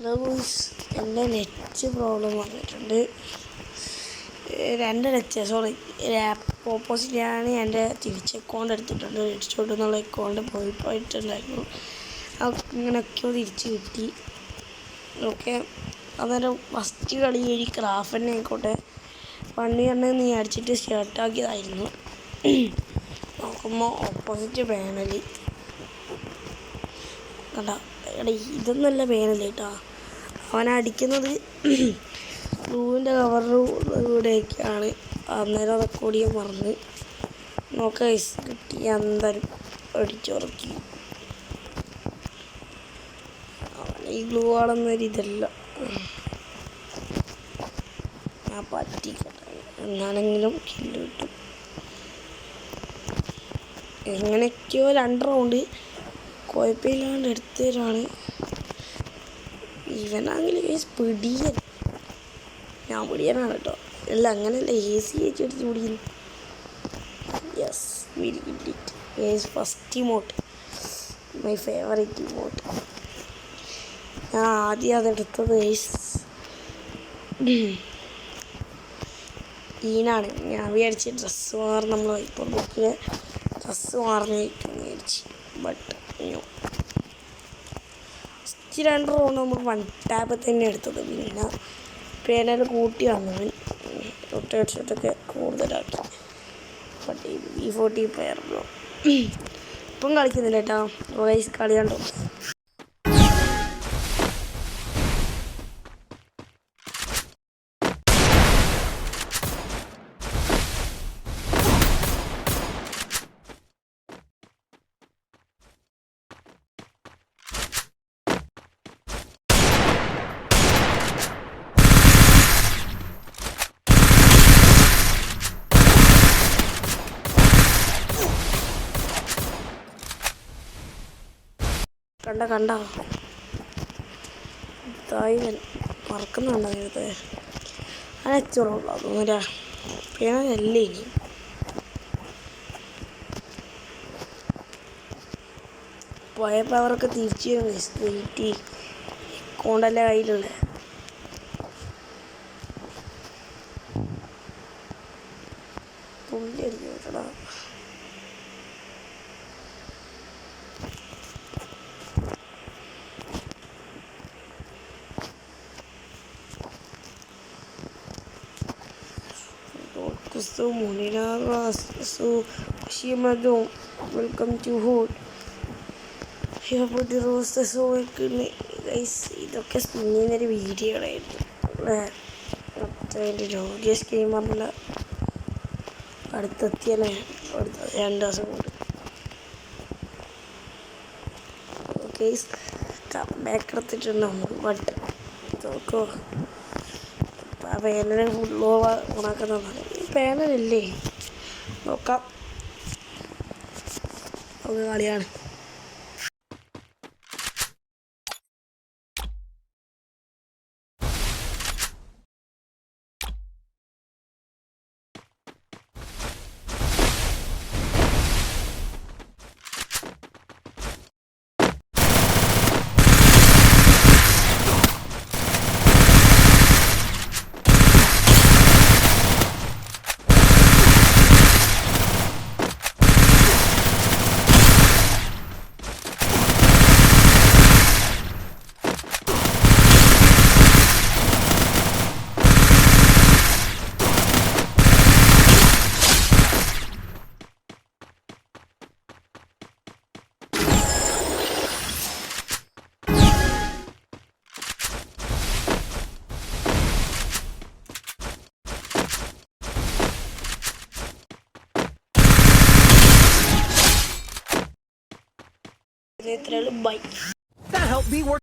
എൻ്റെ net problem വന്നിട്ടുണ്ട്. 2 net sorry ഓപ്പോസിറ്റാണ് എൻ്റെ തിരിച്ച് അക്കൗണ്ട് എടുത്തിട്ടുണ്ട്. രജിസ്റ്റോട്ട് എന്നുള്ള അക്കൗണ്ട് പോയിട്ടുണ്ടായിരുന്നു. അങ്ങനെയൊക്കെയോ തിരിച്ച് കിട്ടി. ഓക്കെ, അന്നേരം ഫസ്റ്റ് കളി ഒരു ക്രാഫ്റ്റ് തന്നെ ആയിക്കോട്ടെ 1 ഇയറിന് നീ അടിച്ചിട്ട് സ്റ്റാർട്ടാക്കിയതായിരുന്നു. നോക്കുമ്പോൾ ഓപ്പോസിറ്റ് പാനൽ കേട്ടാ. എടാ ഇതൊന്നല്ല പാനൽ കേട്ടാ, അവനടിക്കുന്നത് ബ്ലൂവിൻ്റെ കവറിലൂടെയൊക്കെയാണ്. അന്നേരം റെക്കോർഡ് ചെയ്യാൻ മറന്ന്. നോക്കാം കിട്ടി, എന്തായാലും അടിച്ചുറക്കി. ഈ ഗ്ലൂ ആളെന്നൊരു ഇതല്ല, ഞാൻ പറ്റിക്കട്ടെ എന്നാണെങ്കിലും കില്ല് കിട്ടും. എങ്ങനെയൊക്കെയോ 2 റൗണ്ട് കുഴപ്പമില്ലാണ്ട് എടുത്തവരാണ്. ഇവനാണെങ്കിൽ പിടിയൻ, ഞാൻ പിടിയനാണ് കേട്ടോ. അല്ല അങ്ങനെയല്ല, AC അടിച്ച് പിടിക്കുന്നു. Yes, very good it. First emote, my favourite emote. ഞാൻ ആദ്യം അതെടുത്തത് ഈനാണ്. ഞാൻ വിചാരിച്ച് ഡ്രസ്സ് മാറി നമ്മൾ വൈപ്പർ ബുക്കിൽ ഡ്രസ്സ് മാറുന്ന വിചാരിച്ച്. ബട്ട് ഫസ്റ്റ് 2 റൗണ്ട് നമ്മൾ 1 ടാപ്പ് തന്നെ എടുത്തത്. പിന്നെ പേനൽ കൂട്ടി വന്നവൻ ഹെഡ്ഷോട്ടൊക്കെ കൂടുതലാക്കി. ബട്ട് V40 പ്ലെയർ ബ്രോ ഇപ്പം കളിക്കുന്നില്ല കേട്ടോ. വയസ്സ് കളി കണ്ടോ. കണ്ട തായ്വൻ മറക്കുന്നുണ്ടോ നേരത്തെ? അനച്ചുള്ള തോന്നുരാ പേനല്ലേ. ഇനി പോയപ്പോൾ അവർക്ക് തിരിച്ചു വെയിറ്റ് അക്കൗണ്ടല്ലേ കയ്യിലുള്ള. പുള്ളി അടിക്കും കേട്ടടാ. Welcome to ഹോഡ്. ഇതൊക്കെ സ്പിന്നിന്നൊരു വീഡിയോകളായിരുന്നു അല്ലേ. മറ്റേ ജോഗിയസ് ഗെയിമറിൻ്റെ അടുത്തെത്തിയല്ലേ, അടുത്ത 2 ദിവസം കൊണ്ട്. ഓക്കെ, ബാക്ക് എടുത്തിട്ടുണ്ട് നമ്മൾ. ബട്ട് നോക്കോ, ആ പേനൽ ഫുള്ളോ ഓണാക്കുന്നതാണ്. പേനലല്ലേ, നോക്കാം. ഒക്കെ കളിയാണ്. Bye. That helped me work.